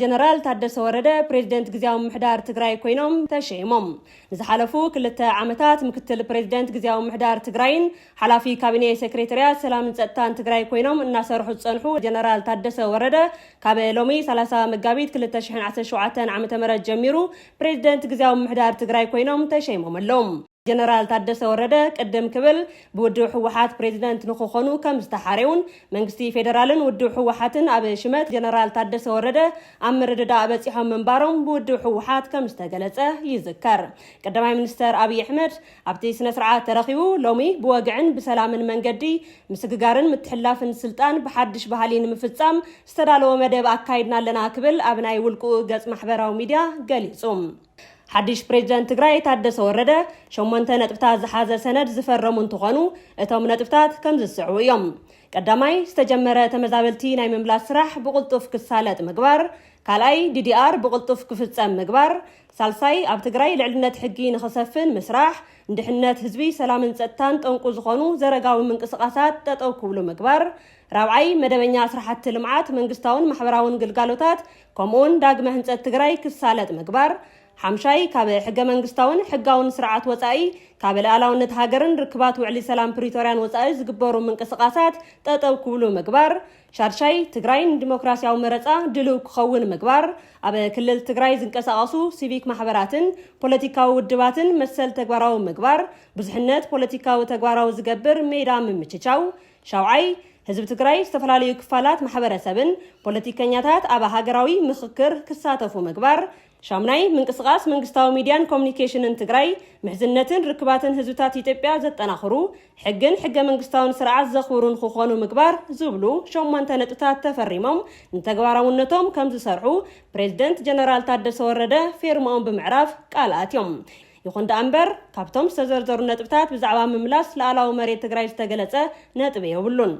ጀነራል ታደሰ ወረደ ፕሬዝዳንት ግዚያው ምሕዳር ትግራይ ኮይኖም ተሸይሞም ንዝሓለፉ ክልተ ዓመታት ምክትል ፕሬዝዳንት ግዚያው ምሕዳር ትግራይን ሓላፊ ካቢኔ ሴክሬታሪያት ሰላምን ጸጥታን ትግራይ ኮይኖም እናሰርሑ ጸንሑ ጀነራል ታደሰ ወረደ ካብ ሎሚ 30 መጋቢት 2017 ዓ.ም ጀሚሩ ፕሬዝዳንት ግዚያው ምሕዳር ትግራይ ኮይኖም ተሸይሞም ኣሎም ጀነራል ታደሰ ወረደ ቀደም ክብል ብውድብ ሕወሓት ፕሬዝዳንት ንኽኾኑ ከም ዝተሓረዩን መንግስቲ ፌደራልን ውድብ ሕወሓትን ኣብ ሽመት ጀነራል ታደሰ ወረደ ኣብ ምርድዳእ በፂሖም መንባሮም ብውድብ ሕወሓት ከም ዝተገለጸ ይዝከር ቀዳማይ ሚኒስተር አብይ አሕመድ ኣብቲ ስነ ስርዓት ተረኺቡ ሎሚ ብወግዕን ብሰላምን መንገዲ ምስግጋርን ምትሕላፍን ስልጣን ብሓድሽ ባህሊ ንምፍጻም ዝተዳለወ መደብ ኣካይድና ኣለና ክብል ኣብ ናይ ውልቁ ገጽ ማሕበራዊ ሚድያ ገሊጹ ሓድሽ ፕሬዝዳንት ትግራይ ታደሰ ወረደ 8 ነጥብታት ዝሓዘ ሰነድ ዝፈረሙ እንትኾኑ እቶም ነጥብታት ከም ዝስዕቡ እዮም ቀዳማይ ዝተጀመረ ተመዛበልቲ ናይ ምምላስ ስራሕ ብቁልጡፍ ክሳለጥ ምግባር ካልኣይ ዲዲአር ብቁልጡፍ ክፍጸም ምግባር ሳልሳይ ኣብ ትግራይ ልዕልነት ሕጊ ንኽሰፍን ምስራሕ እንድሕነት ህዝቢ ሰላምን ጸጥታን ጠንቁ ዝኾኑ ዘረጋዊ ምንቅስቓሳት ጠጠው ክብሉ ምግባር ራብዓይ መደበኛ ስራሕቲ ልምዓት መንግስታውን ማሕበራውን ግልጋሎታት ከምኡን ዳግመ ህንጸት ትግራይ ክሳለጥ ምግባር ሓምሻይ ካብ ሕገ መንግስታውን ሕጋውን ስርዓት ወፃኢ ካብ ልኣላውነት ሃገርን ርክባት ውዕሊ ሰላም ፕሪቶሪያን ወፃኢ ዝግበሩ ምንቅስቓሳት ጠጠው ክብሉ ምግባር ሻርሻይ ትግራይን ዲሞክራሲያዊ መረፃ ድልው ክኸውን ምግባር ኣብ ክልል ትግራይ ዝንቀሳቐሱ ሲቪክ ማሕበራትን ፖለቲካዊ ውድባትን መሰል ተግባራዊ ምግባር ብዙሕነት ፖለቲካዊ ተግባራዊ ዝገብር ሜዳ ምምችቻው ሻውዓይ ህዝብ ትግራይ ዝተፈላለዩ ክፋላት ማሕበረሰብን ፖለቲከኛታት ኣብ ሃገራዊ ምክክር ክሳተፉ ምግባር ሻምናይ ምንቅስቃስ መንግስታዊ ሚድያን ኮሙኒኬሽንን ትግራይ ምሕዝነትን ርክባትን ህዝብታት ኢትዮጵያ ዘጠናኽሩ ሕግን ሕገ መንግስታውን ስርዓት ዘኽብሩን ክኾኑ ምግባር ዝብሉ 8 ነጥብታት ተፈሪሞም ንተግባራውነቶም ከም ዝሰርሑ ፕሬዝዳንት ጀነራል ታደሰ ወረደ ፌርማኦም ብምዕራፍ ቃል ኣትዮም ይኹን ደኣምበር ካብቶም ዝተዘርዘሩ ነጥብታት ብዛዕባ ምምላስ ለኣላዊ መሬት ትግራይ ዝተገለጸ ነጥብ የብሉን